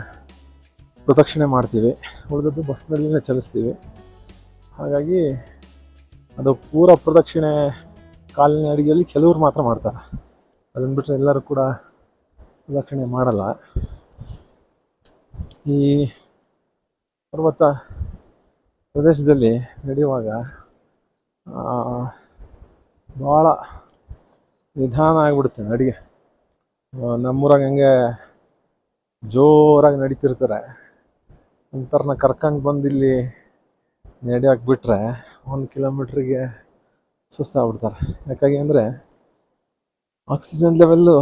ಪ್ರದಕ್ಷಿಣೆ ಮಾಡ್ತೀವಿ. ಉಳಿದದ್ದು ಬಸ್ನಲ್ಲಿನೇ ಚಲಿಸ್ತೀವಿ. ಹಾಗಾಗಿ ಅದು ಪೂರ ಪ್ರದಕ್ಷಿಣೆ ಕಾಲಿನ ಅಡಿಗೆಯಲ್ಲಿ ಕೆಲವರು ಮಾತ್ರ ಮಾಡ್ತಾರೆ. ಅದನ್ನು ಬಿಟ್ಟರೆ ಎಲ್ಲರೂ ಕೂಡ ಪ್ರದಕ್ಷಿಣೆ ಮಾಡಲ್ಲ. ಈ ಪರ್ವತ ಪ್ರದೇಶದಲ್ಲಿ ನಡೆಯುವಾಗ ಭಾಳ ನಿಧಾನ ಆಗಿಬಿಡುತ್ತೆ ಅಡಿಗೆ. ನಮ್ಮೂರಾಗ ಹಂಗೆ ಜೋರಾಗಿ ನಡೀತಿರ್ತಾರೆ. ಅಂಥವ್ರನ್ನ ಕರ್ಕೊಂಡು ಬಂದು ಇಲ್ಲಿ ನಡೆಯೋಕೆ ಬಿಟ್ಟರೆ 1 ಕಿಲೋಮೀಟ್ರಿಗೆ ಸುಸ್ತಾಗ್ಬಿಡ್ತಾರೆ. ಯಾಕಾಗಿ ಅಂದರೆ ಆಕ್ಸಿಜನ್ ಲೆವೆಲ್ಲು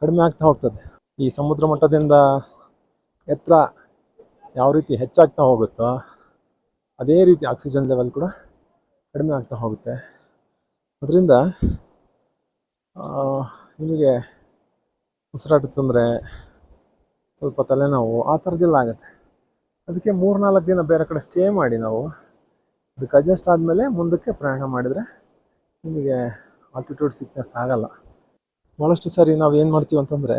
ಕಡಿಮೆ ಆಗ್ತಾ ಹೋಗ್ತದೆ. ಈ ಸಮುದ್ರ ಮಟ್ಟದಿಂದ ಎತ್ತರ ಯಾವ ರೀತಿ ಹೆಚ್ಚಾಗ್ತಾ ಹೋಗುತ್ತೋ ಅದೇ ರೀತಿ ಆಕ್ಸಿಜನ್ ಲೆವೆಲ್ ಕೂಡ ಕಡಿಮೆ ಆಗ್ತಾ ಹೋಗುತ್ತೆ. ಅದರಿಂದ ನಿಮಗೆ ಉಸಿರಾಟದ ತೊಂದರೆ, ಸ್ವಲ್ಪ ತಲೆನೋವು ಆ ಥರದ್ದೆಲ್ಲ ಆಗುತ್ತೆ. ಅದಕ್ಕೆ 3-4 ದಿನ ಬೇರೆ ಕಡೆ ಸ್ಟೇ ಮಾಡಿ ನಾವು ಅದಕ್ಕೆ ಅಡ್ಜಸ್ಟ್ ಆದಮೇಲೆ ಮುಂದಕ್ಕೆ ಪ್ರಯಾಣ ಮಾಡಿದರೆ ನಿಮಗೆ ಆಲ್ಟಿಟ್ಯೂಡ್ ಸಿಕ್ನೆಸ್ ಆಗಲ್ಲ. ಭಾಳಷ್ಟು ಸಾರಿ ನಾವು ಏನು ಮಾಡ್ತೀವಿ ಅಂತಂದರೆ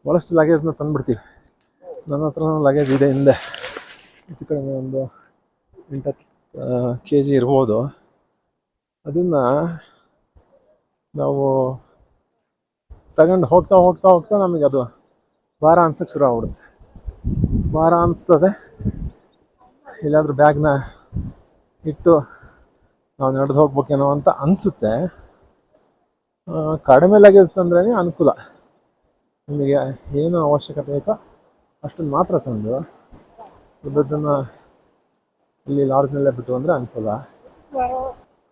ಭಾಳಷ್ಟು ಲಗೇಜ್ನ ತಂದುಬಿಡ್ತೀವಿ. ನನ್ನ ಹತ್ರ ಲಗೇಜ್ ಇದೆ ಹಿಂದೆ, ಹೆಚ್ಚು ಕಡಿಮೆ ಒಂದು 8-10 kg ಇರ್ಬೋದು. ಅದನ್ನು ನಾವು ತಗೊಂಡು ಹೋಗ್ತಾ ಹೋಗ್ತಾ ಹೋಗ್ತಾ ನಮಗೆ ಅದು ಭಾರ ಅನ್ಸೋಕ್ಕೆ ಶುರು ಆಗ್ಬಿಡುತ್ತೆ. ಭಾರ ಅನಿಸ್ತದೆ. ಎಲ್ಲಾದರೂ ಬ್ಯಾಗ್ನ ಇಟ್ಟು ನಾವು ನಡೆದು ಹೋಗ್ಬೇಕೇನೋ ಅಂತ ಅನಿಸುತ್ತೆ. ಕಡಿಮೆ ಲಗೇಜ್ ತಂದ್ರೇ ಅನುಕೂಲ. ನಿಮಗೆ ಏನು ಅವಶ್ಯಕತೆ ಐತೋ ಅಷ್ಟನ್ನು ಮಾತ್ರ ತಂದು ಉಳಿದದ್ದನ್ನು ಇಲ್ಲಿ ಲಾಡ್ಜ್ನಲ್ಲೇ ಬಿಟ್ಟು ಅಂದರೆ ಅನುಕೂಲ.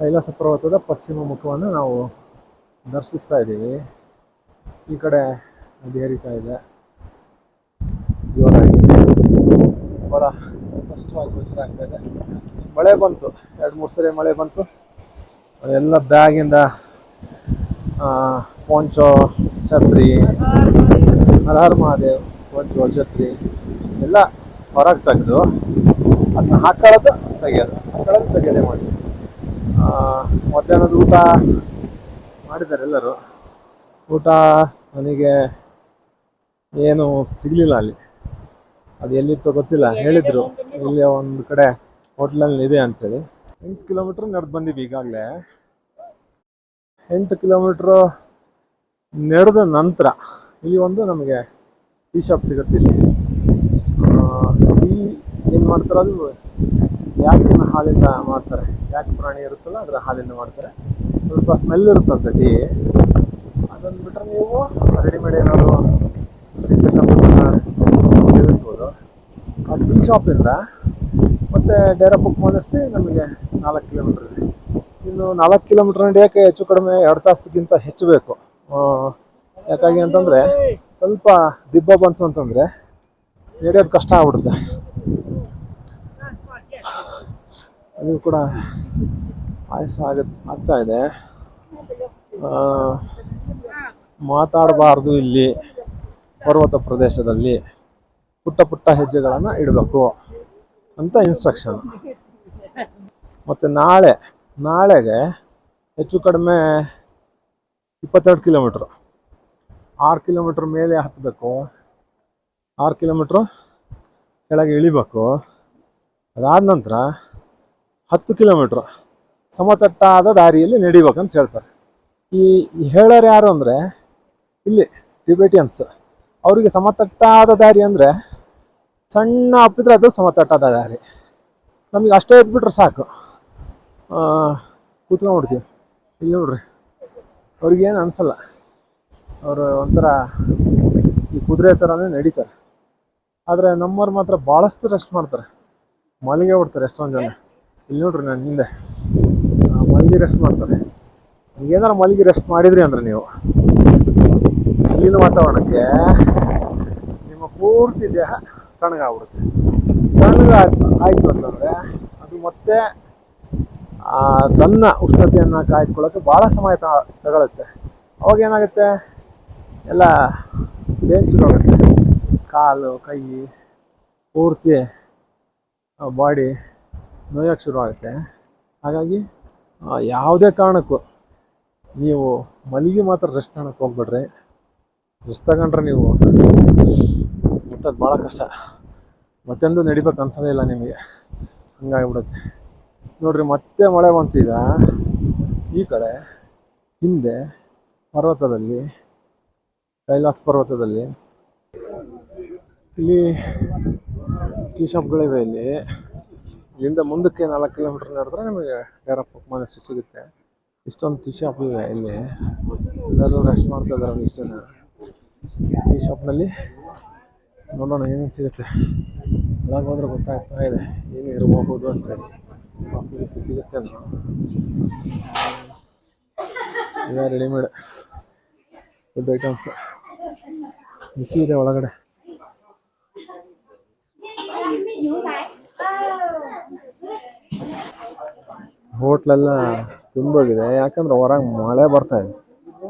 ಕೈಲಾಸ ಪರ್ವತದ ಪಶ್ಚಿಮ ಮುಖವನ್ನು ನಾವು ದರ್ಶಿಸ್ತಾ ಇದ್ದೀವಿ. ಈ ಕಡೆ ನದಿ ಹರಿತಾ ಇದೆ ಜೋರಾಗಿ, ಭಾಳ ಸ್ಪಷ್ಟವಾಗಿ ಗೋಚರ ಆಗ್ತಾ ಇದೆ. ಮಳೆ ಬಂತು, 2-3 ಸರಿ ಮಳೆ ಬಂತು. ಎಲ್ಲ ಬ್ಯಾಗಿಂದ ಪೋಂಚೋ, ಛತ್ರಿ, ಹರ ಮಹಾದೇವ್, ಪೋಂಚೋ, ಛತ್ರಿ ಎಲ್ಲ ಹೊರಗೆ ತೆಗೆದು ಅದನ್ನ ಹಾಕೊಳ್ಳೋದು ತೆಗೆಯೋದೇ ಮಾಡಿ. ಮಧ್ಯಾಹ್ನದ ಊಟ ಮಾಡಿದ್ದಾರೆ ಎಲ್ಲರೂ. ಊಟ ನನಗೆ ಏನು ಸಿಗಲಿಲ್ಲ ಅಲ್ಲಿ. ಅದು ಎಲ್ಲಿತ್ತೋ ಗೊತ್ತಿಲ್ಲ. ಹೇಳಿದರು ಇಲ್ಲಿ ಒಂದು ಕಡೆ ಹೋಟ್ಲಲ್ಲಿ ಇದೆ ಅಂಥೇಳಿ. 8 ಕಿಲೋಮೀಟ್ರ್ ನಡೆದು ಬಂದಿವಿ ಈಗಾಗಲೇ. 8 ಕಿಲೋಮೀಟ್ರು ನಡೆದ ನಂತರ ಇಲ್ಲಿ ಒಂದು ನಮಗೆ ಟೀ ಶಾಪ್ ಸಿಗುತ್ತೆ. ಇಲ್ಲಿ ಟೀ ಏನು ಮಾಡ್ತಾರೆ, ಅದು ಯಾಕಿನ ಹಾಲಿಂದ ಮಾಡ್ತಾರೆ, ಯಾಕೆ ಪ್ರಾಣಿ ಇರುತ್ತಲ್ಲ ಅದರ ಹಾಲಿಂದ ಮಾಡ್ತಾರೆ. ಸ್ವಲ್ಪ ಸ್ಮೆಲ್ ಇರುತ್ತಂತೆ ಟೀ. ಅದನ್ನು ಬಿಟ್ಟರೆ ನೀವು ರೆಡಿಮೇಡ್ ಏನಾದರೂ ಸಿಗ್ತಕ್ಕಂಥದ್ದನ್ನು ಸೇವಿಸ್ಬೋದು. ಆ ಟೀ ಶಾಪಿಂದ ಮತ್ತು ಡೇರಾ ಬುಕ್ ಮಾಡಿಸಿ ನಮಗೆ 4 ಕಿಲೋಮೀಟ್ರ್ ಇದೆ. ಇನ್ನು 4 ಕಿಲೋಮೀಟ್ರ್ ನಡೆಯೋಕ್ಕೆ ಹೆಚ್ಚು ಕಡಿಮೆ 2 ತಾಸಿಗಿಂತ ಹೆಚ್ಚು ಬೇಕು. ಯಾಕಾಗಿ ಅಂತಂದರೆ ಸ್ವಲ್ಪ ದಿಬ್ಬ ಬಂತು ಅಂತಂದರೆ ನಡೆಯೋದು ಕಷ್ಟ ಆಗ್ಬಿಡುತ್ತೆ. ಅದು ಕೂಡ ಆಯಾಸ ಆಗ್ತಾ ಇದೆ. ಮಾತಾಡಬಾರ್ದು ಇಲ್ಲಿ ಪರ್ವತ ಪ್ರದೇಶದಲ್ಲಿ, ಪುಟ್ಟ ಪುಟ್ಟ ಹೆಜ್ಜೆಗಳನ್ನು ಇಡಬೇಕು ಅಂತ ಇನ್ಸ್ಟ್ರಕ್ಷನ್. ಮತ್ತು ನಾಳೆಗೆ ಹೆಚ್ಚು ಕಡಿಮೆ 22 ಕಿಲೋಮೀಟ್ರು, 6 ಕಿಲೋಮೀಟ್ರ್ ಮೇಲೆ ಹತ್ತಬೇಕು, 6 ಕಿಲೋಮೀಟ್ರು ಕೆಳಗೆ ಇಳಿಬೇಕು. ಅದಾದ ನಂತರ 10 ಕಿಲೋಮೀಟ್ರು ಸಮತಟ್ಟಾದ ದಾರಿಯಲ್ಲಿ ನಡಿಬೇಕಂತ ಹೇಳ್ತಾರೆ. ಈ ಹೇಳೋರು ಯಾರು ಅಂದರೆ ಇಲ್ಲಿ ಟಿಬೆಟಿಯನ್ಸ್. ಅವರಿಗೆ ಸಮತಟ್ಟಾದ ದಾರಿ ಅಂದರೆ ಸಣ್ಣ ಅಪ್ಪಿದ್ರೆ ಅದು ಸಮತಟ್ಟಾದ ದಾರಿ. ನಮಗೆ ಅಷ್ಟೇ ಎದ್ಬಿಟ್ರೆ ಸಾಕು, ಕೂತ್ಕೊಂಡ್ಬಿಡ್ತೀವಿ. ಇಲ್ಲಿ ನೋಡ್ರಿ, ಅವ್ರಿಗೇನು ಅನಿಸಲ್ಲ. ಅವರು ಒಂಥರ ಈ ಕುದುರೆ ಥರನೇ ನಡೀತಾರೆ. ಆದರೆ ನಮ್ಮವ್ರು ಮಾತ್ರ ಭಾಳಷ್ಟು ರೆಸ್ಟ್ ಮಾಡ್ತಾರೆ, ಮಲಗೇ ಬಿಡ್ತಾರೆ ಎಷ್ಟೊಂದು ಜನ. ಇಲ್ಲಿ ನೋಡ್ರಿ ನಾನು ಹಿಂದೆ ಮಲಗಿ ರೆಸ್ಟ್ ಮಾಡ್ತಾರೆ. ಏನಾರು ಮಲಗಿ ರೆಸ್ಟ್ ಮಾಡಿದ್ರಿ ಅಂದರೆ ನೀವು ಇಲ್ಲಿನ ವಾತಾವರಣಕ್ಕೆ ನಿಮ್ಮ ಪೂರ್ತಿ ದೇಹ ತಣ್ಣಗಾಗ್ಬಿಡುತ್ತೆ. ಆಯಿತು ಅಂತಂದರೆ ಅದು ಮತ್ತೆ ತನ್ನ ಉಷ್ಣತೆಯನ್ನು ಕಾಯ್ದುಕೊಳ್ಳೋಕ್ಕೆ ಭಾಳ ಸಮಯ ತಗೊಳುತ್ತೆ. ಅವಾಗ ಏನಾಗುತ್ತೆ, ಎಲ್ಲ ಬೇಂಚುಗೋಗುತ್ತೆ, ಕಾಲು ಕೈ ಪೂರ್ತಿ ಬಾಡಿ ನೋಯೋಕ್ಕೆ ಶುರು ಆಗುತ್ತೆ. ಹಾಗಾಗಿ ಯಾವುದೇ ಕಾರಣಕ್ಕೂ ನೀವು ಮಲಗಿ ಮಾತ್ರ ರೆಸ್ಟ್ ತಗೊಳಕ್ಕೆ ಹೋಗ್ಬೇಡ್ರಿ. ರೆಸ್ಟ್ ತಗೊಂಡ್ರೆ ನೀವು ಮುಟ್ಟೋದು ಭಾಳ ಕಷ್ಟ, ಮತ್ತೆಂದು ನಡಿಬೇಕು ಅನ್ಸೋದೇ ಇಲ್ಲ ನಿಮಗೆ, ಹಂಗಾಗಿಬಿಡುತ್ತೆ. ನೋಡ್ರಿ, ಮತ್ತೆ ಮಳೆ ಬಂತೀಗ. ಈ ಕಡೆ ಹಿಂದೆ ಪರ್ವತದಲ್ಲಿ, ಕೈಲಾಸ ಪರ್ವತದಲ್ಲಿ ಇಲ್ಲಿ ಟೀ ಶಾಪ್ಗಳಿವೆ. ಇಲ್ಲಿಂದ ಮುಂದಕ್ಕೆ 4 ಕಿಲೋಮೀಟ್ರ್ ನಡೆದ್ರೆ ನಮಗೆ ಡೇರಾ ಬುಕ್ ಮಾಡಿಸಿ ಸಿಗುತ್ತೆ. ಇಷ್ಟೊಂದು ಟೀ ಶಾಪ್ ಇವೆ ಇಲ್ಲಿ. ಎಲ್ಲರೂ ರೆಸ್ಟ್ ಮಾಡ್ತಾ ಇದ್ದಾರೆ ಒಂದಿಷ್ಟು ಜನ. ಟೀ ಶಾಪ್ನಲ್ಲಿ ನೋಡೋಣ ಏನೇನು ಸಿಗುತ್ತೆ. ಒಳಗೆ ಹೋದ್ರೆ ಗೊತ್ತಾಗ್ತಾ ಇದೆ ಏನು ಇರಬಹುದು ಅಂತೇಳಿ. ಕಾಫಿ ಸಿಗುತ್ತೆ ಈಗ ರೆಡಿಮೇಡ್ ಫುಡ್ ಐಟಮ್ಸ್ ಬಿಸಿ ಇದೆ ಒಳಗಡೆ. ಹೋಟ್ಲೆಲ್ಲ ತುಂಬೋಗಿದೆ, ಯಾಕಂದ್ರೆ ಹೊರಗೆ ಮಳೆ ಬರ್ತಾ ಇದೆ.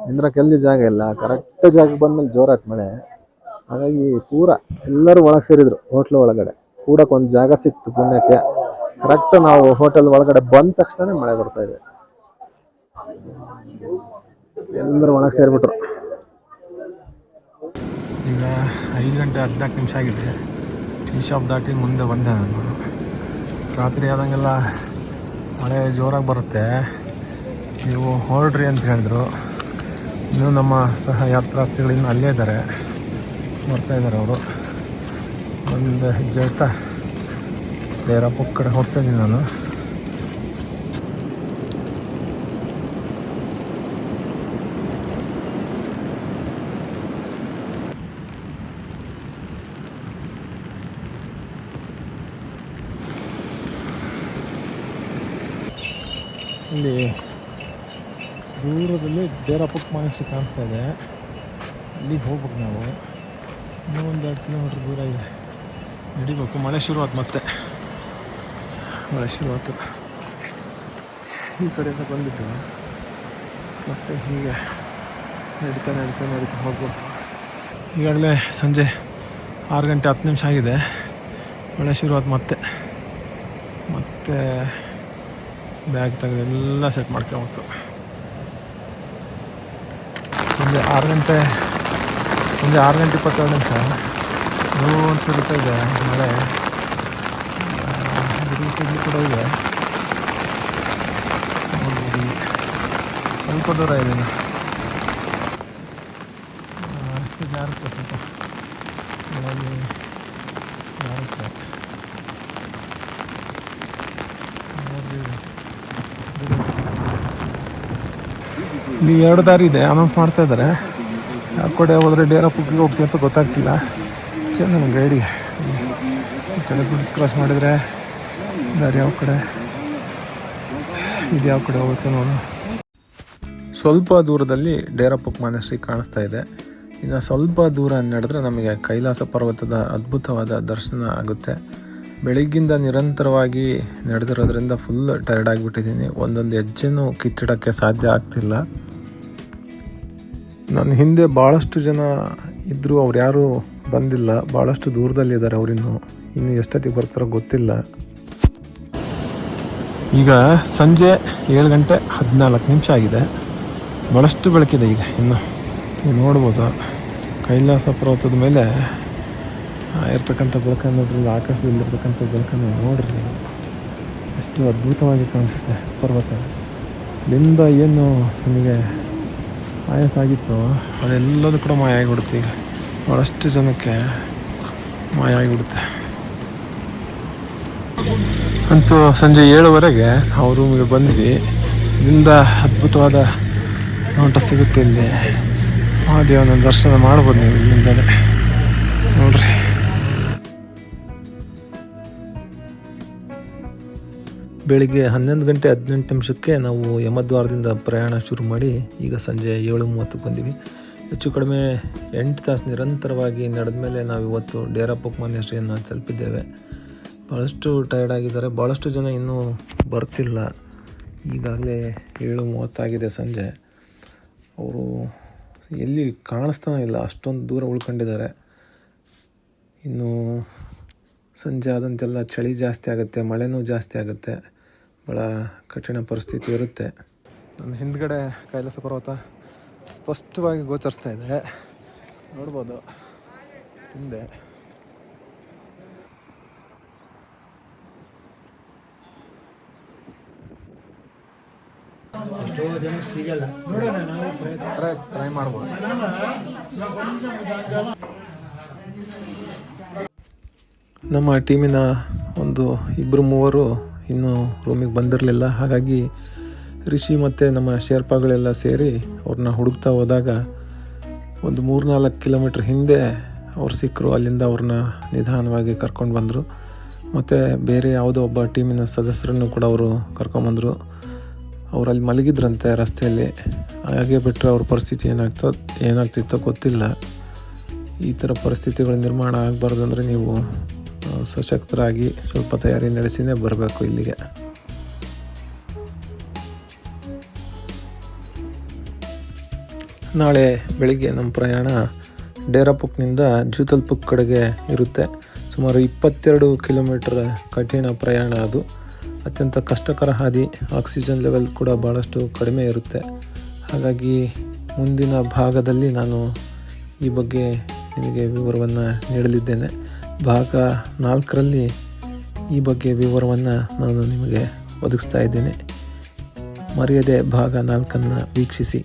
ನಿಂದ್ರಕ್ಕೆಲ್ಲಿ ಜಾಗ ಇಲ್ಲ. ಕರೆಕ್ಟ್ ಜಾಗಕ್ಕೆ ಬಂದಮೇಲೆ ಜೋರಾಯ್ತು ಮಳೆ. ಹಾಗಾಗಿ ಪೂರ ಎಲ್ಲರೂ ಒಳಗೆ ಸೇರಿದ್ರು ಹೋಟ್ಲ್ ಒಳಗಡೆ. ಕೂಡಕ್ಕೆ ಒಂದು ಜಾಗ ಸಿಕ್ತು ಪುಣ್ಯಕ್ಕೆ. ಕರೆಕ್ಟ್ ನಾವು ಹೋಟೆಲ್ ಒಳಗಡೆ ಬಂದ ತಕ್ಷಣ ಮಳೆ ಬರ್ತಾ ಇದೆ. ಎಲ್ಲರೂ ಒಳಗೆ ಸೇರಿಬಿಟ್ರು. ಈಗ 5 ಗಂಟೆ 14 ನಿಮಿಷ ಆಗಿದೆ. ಟೀ ಶಾಪ್ ದಾಟಿ ಮುಂದೆ ಬಂದೆ ನಾನು. ರಾತ್ರಿ ಆದಂಗೆಲ್ಲ ಮಳೆ ಜೋರಾಗಿ ಬರುತ್ತೆ, ನೀವು ಹೊರಡ್ರಿ ಅಂತ ಹೇಳಿದ್ರು. ಇನ್ನೂ ನಮ್ಮ ಸಹ ಯಾತ್ರಾರ್ಥಿಗಳಿಂದ ಅಲ್ಲೇ ಇದ್ದಾರೆ, ಬರ್ತಾಯಿದ್ದಾರೆ ಅವರು. ಒಂದು ಹೆಜ್ಜೆ ಇಡ್ತಾ ಡೇರಾ ಬುಕ್ ಕಡೆ ಹೋಗ್ತಾಯಿದ್ದೀನಿ ನಾನು. ಇಲ್ಲಿ ದೂರದಲ್ಲಿ ಡೇರಾ ಬುಕ್ ಮಾಡಿಸಿ ಕಾಣಿಸ್ತಾ ಇದೆ. ಇಲ್ಲಿಗೆ ಹೋಗ್ಬೇಕು ನಾವು. ಇನ್ನೂ ಒಂದು 2 ಕಿಲೋಮೀಟ್ರ್ ದೂರ ಇದೆ, ನಡಿಬೇಕು. ಮಳೆ ಶುರುವಾಯ್ತು, ಮತ್ತೆ ಮಳೆ ಶುರುವಾಯ್ತು. ಈ ಕಡೆಯಿಂದ ಬಂದಿದ್ದು ಮತ್ತೆ ಹೀಗೆ ನಡೀತಾ ಹೋಗ್ಬೇಕು. ಈಗಾಗಲೇ ಸಂಜೆ 6 ಗಂಟೆ 10 ನಿಮಿಷ ಆಗಿದೆ. ಮಳೆ ಶುರುವಾಯ್ತು. ಮತ್ತೆ ಬ್ಯಾಗ್ ತೆಗೆದು ಎಲ್ಲ ಸೆಟ್ ಮಾಡ್ಕೊಬೇಕು. ಸಂಜೆ 6 ಗಂಟೆ 22 ನಿಮಿಷ. ಒಂದು ಸುರಿತಾ ಇದೆ ಮಳೆ, ಸಿಡ್ಲು ಕೂಡ ಇದೆ. ಸ್ವಲ್ಪ ದೂರ ಇದೆ, ರಸ್ತೆ ಜಾರುತ್ತೆ, ಸ್ವಲ್ಪ ಜಾರುತ್ತೆ. ಇಲ್ಲಿ 2 ದಾರಿ ಇದೆ, ಅನೌನ್ಸ್ ಮಾಡ್ತಾ ಇದ್ದಾರೆ. ಯಾವ ಕಡೆ ಹೋದರೆ ಡೇರಾಪುಕ್ಕಿಗೆ ಹೋಗ್ತೀವಿ ಅಂತ ಗೊತ್ತಾಗ್ತಿಲ್ಲ. ನಮ್ಮ ಗೈಡಿಗೆ ಈ ಕಡೆ ಬ್ರಿಡ್ಜ್ ಕ್ರಾಸ್ ಮಾಡಿದರೆ ದಾರಿ ಯಾವ ಕಡೆ ಇದು, ಯಾವ ಕಡೆ ಹೋಗುತ್ತೆ ನೋಡು. ಸ್ವಲ್ಪ ದೂರದಲ್ಲಿ ಡೇರಾಪುಕ್ ಮಾನೆಸ್ಟ್ರಿ ಕಾಣಿಸ್ತಾ ಇದೆ. ಇನ್ನು ಸ್ವಲ್ಪ ದೂರ ನಡೆದ್ರೆ ನಮಗೆ ಕೈಲಾಸ ಪರ್ವತದ ಅದ್ಭುತವಾದ ದರ್ಶನ ಆಗುತ್ತೆ. ಬೆಳಿಗ್ಗಿಂದ ನಿರಂತರವಾಗಿ ನಡೆದಿರೋದ್ರಿಂದ ಫುಲ್ ಟಯರ್ಡ್ ಆಗಿಬಿಟ್ಟಿದ್ದೀನಿ. ಒಂದೊಂದು ಹೆಜ್ಜೆನೂ ಕಿತ್ತಿಡೋಕ್ಕೆ ಸಾಧ್ಯ ಆಗ್ತಿಲ್ಲ. ನನ್ನ ಹಿಂದೆ ಭಾಳಷ್ಟು ಜನ ಇದ್ದರು, ಅವ್ರು ಯಾರೂ ಬಂದಿಲ್ಲ. ಭಾಳಷ್ಟು ದೂರದಲ್ಲಿದ್ದಾರೆ ಅವರಿನ್ನು. ಇನ್ನು ಎಷ್ಟೊತ್ತಿಗೆ ಬರ್ತಾರೋ ಗೊತ್ತಿಲ್ಲ. ಈಗ ಸಂಜೆ 7:14 ಆಗಿದೆ. ಭಾಳಷ್ಟು ಬೆಳಕಿದೆ ಈಗ. ಇನ್ನು ನೀವು ನೋಡ್ಬೋದು ಕೈಲಾಸ ಪರ್ವತದ ಮೇಲೆ ಇರ್ತಕ್ಕಂಥ ಬೆಳಕನ್ನು ನೋಡ್ರಿ, ಆಕಾಶದಲ್ಲಿ ಇರ್ತಕ್ಕಂಥ ಬೆಳಕನ್ನು ನೋಡ್ರಿ, ಎಷ್ಟು ಅದ್ಭುತವಾಗಿ ಕಾಣಿಸುತ್ತೆ ಪರ್ವತ. ಇಲ್ಲಿಂದ ಏನು ನಮಗೆ ಆಯಾಸ ಆಗಿತ್ತು ಅದೆಲ್ಲದೂ ಕೂಡ ಮಾಯ ಆಗಿಬಿಡುತ್ತೆ. ಈಗ ಭಾಳಷ್ಟು ಜನಕ್ಕೆ ಮಾಯ ಆಗಿಬಿಡುತ್ತೆ. ಅಂತೂ ಸಂಜೆ 7:00ವರೆಗೆ ನಾವು ರೂಮಿಗೆ ಬಂದ್ವಿ. ಇಲ್ಲಿಂದ ಅದ್ಭುತವಾದ ನೋಟ ಸಿಗುತ್ತೆ. ಇಲ್ಲಿ ಮಹಾದೇವನ ದರ್ಶನ ಮಾಡ್ಬೋದು ನೀವು ಇಲ್ಲಿಂದಲೇ ನೋಡ್ರಿ. ಬೆಳಿಗ್ಗೆ 11:18 ನಾವು ಯಮದ್ವಾರದಿಂದ ಪ್ರಯಾಣ ಶುರು ಮಾಡಿ ಈಗ ಸಂಜೆ 7:30 ಬಂದಿವಿ. ಹೆಚ್ಚು ಕಡಿಮೆ 8 ತಾಸು ನಿರಂತರವಾಗಿ ನಡೆದ ಮೇಲೆ ನಾವು ಇವತ್ತು ಡೇರಾಪುಕ್ ಮಾನೆಸ್ಟ್ರಿಯನ್ನು ತಲುಪಿದ್ದೇವೆ. ಭಾಳಷ್ಟು ಟಯರ್ಡ್ ಆಗಿದ್ದಾರೆ. ಭಾಳಷ್ಟು ಜನ ಇನ್ನೂ ಬರ್ತಿಲ್ಲ. ಈಗಾಗಲೇ 7:30 ಆಗಿದೆ ಸಂಜೆ. ಅವರು ಎಲ್ಲಿ ಕಾಣಿಸ್ತಾನೆ ಇಲ್ಲ, ಅಷ್ಟೊಂದು ದೂರ ಉಳ್ಕೊಂಡಿದ್ದಾರೆ. ಇನ್ನು ಸಂಜೆ ಆದಂತೆಲ್ಲ ಚಳಿ ಜಾಸ್ತಿ ಆಗುತ್ತೆ, ಮಳೆನೂ ಜಾಸ್ತಿ ಆಗುತ್ತೆ. ಭಾಳ ಕಠಿಣ ಪರಿಸ್ಥಿತಿ ಇರುತ್ತೆ. ನನ್ನ ಹಿಂದ್ಗಡೆ ಕೈಲಾಸ ಪರ್ವತ ಸ್ಪಷ್ಟವಾಗಿ ಗೋಚರಿಸ್ತಾ ಇದೆ, ನೋಡ್ಬೋದು ಹಿಂದೆ. ಎಷ್ಟೋ ಜನಕ್ಕೆ ಸಿಗಲ್ಲ, ನೋಡೋಣ ನಾವು ಟ್ರೈ ಮಾಡ್ಬೋದು. ನಮ್ಮ ಟೀಮಿನ ಒಂದು 2-3 ಇನ್ನೂ ರೂಮಿಗೆ ಬಂದಿರಲಿಲ್ಲ. ಹಾಗಾಗಿ ರಿಷಿ ಮತ್ತು ನಮ್ಮ ಶೇರ್ಪಾಗಳೆಲ್ಲ ಸೇರಿ ಅವ್ರನ್ನ ಹುಡುಕ್ತಾ ಹೋದಾಗ ಒಂದು 3-4 ಕಿಲೋಮೀಟ್ರ್ ಹಿಂದೆ ಅವ್ರು ಸಿಕ್ಕರು. ಅಲ್ಲಿಂದ ಅವ್ರನ್ನ ನಿಧಾನವಾಗಿ ಕರ್ಕೊಂಡು ಬಂದರು. ಮತ್ತು ಬೇರೆ ಯಾವುದೋ ಒಬ್ಬ ಟೀಮಿನ ಸದಸ್ಯರನ್ನು ಕೂಡ ಅವರು ಕರ್ಕೊಂಬಂದರು. ಅವರಲ್ಲಿ ಮಲಗಿದ್ರಂತೆ ರಸ್ತೆಯಲ್ಲಿ. ಹಾಗೆ ಬಿಟ್ಟರೆ ಅವ್ರ ಪರಿಸ್ಥಿತಿ ಏನಾಗ್ತಿತ್ತೋ ಗೊತ್ತಿಲ್ಲ. ಈ ಥರ ಪರಿಸ್ಥಿತಿಗಳು ನಿರ್ಮಾಣ ಆಗಬಾರ್ದು ಅಂದರೆ ನೀವು ಸಶಕ್ತರಾಗಿ ಸ್ವಲ್ಪ ತಯಾರಿ ನಡೆಸಿನೇ ಬರಬೇಕು ಇಲ್ಲಿಗೆ. ನಾಳೆ ಬೆಳಿಗ್ಗೆ ನಮ್ಮ ಪ್ರಯಾಣ ಡೇರಾಪುಕ್ನಿಂದ ಜೂತಲ್ಪುಕ್ ಕಡೆಗೆ ಇರುತ್ತೆ. ಸುಮಾರು 22 ಕಿಲೋಮೀಟರ್ ಕಠಿಣ ಪ್ರಯಾಣ. ಅದು ಅತ್ಯಂತ ಕಷ್ಟಕರ ಹಾದಿ. ಆಕ್ಸಿಜನ್ ಲೆವೆಲ್ ಕೂಡ ಭಾಳಷ್ಟು ಕಡಿಮೆ ಇರುತ್ತೆ. ಹಾಗಾಗಿ ಮುಂದಿನ ಭಾಗದಲ್ಲಿ ನಾನು ಈ ಬಗ್ಗೆ ನಿಮಗೆ ವಿವರವನ್ನು ನೀಡಲಿದ್ದೇನೆ. ಭಾಗ 4ರಲ್ಲಿ ಈ ಬಗ್ಗೆ ವಿವರವನ್ನು ನಾನು ನಿಮಗೆ ಒದಗಿಸ್ತಾ ಇದ್ದೇನೆ. ಮರೆಯದೆ ಭಾಗ 4 ವೀಕ್ಷಿಸಿ.